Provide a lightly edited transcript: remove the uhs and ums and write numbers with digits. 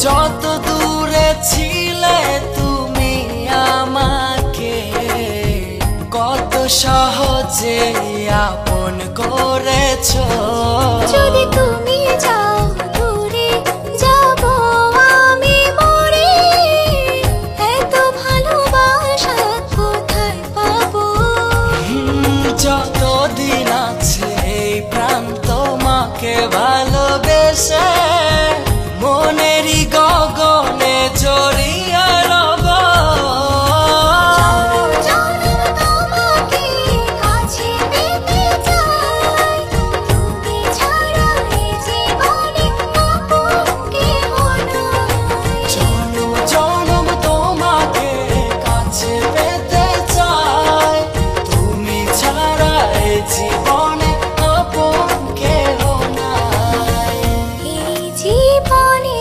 যত দূরে ছিলে তুমি আমাকে কত সহজে আপন করেছো। যদি তুমি যাও দূরে যাব আমি মরে, এত ভালোবাসা কোথায় পাবো। যতদিন আছে এই প্রাণ তোমাকে ভালোবেসে মনেরই গগনে জড়িয়ে রব। তোমাকে কাছে পেতে চাই, তুমি ছাড়া এই জীবনে আপন কেহ নাই। জনম জনম তোমাকে কাছে পেতে চাই, তুমি ছাড়া এই জীবনে আপন কেহ নাই। এই জীবনে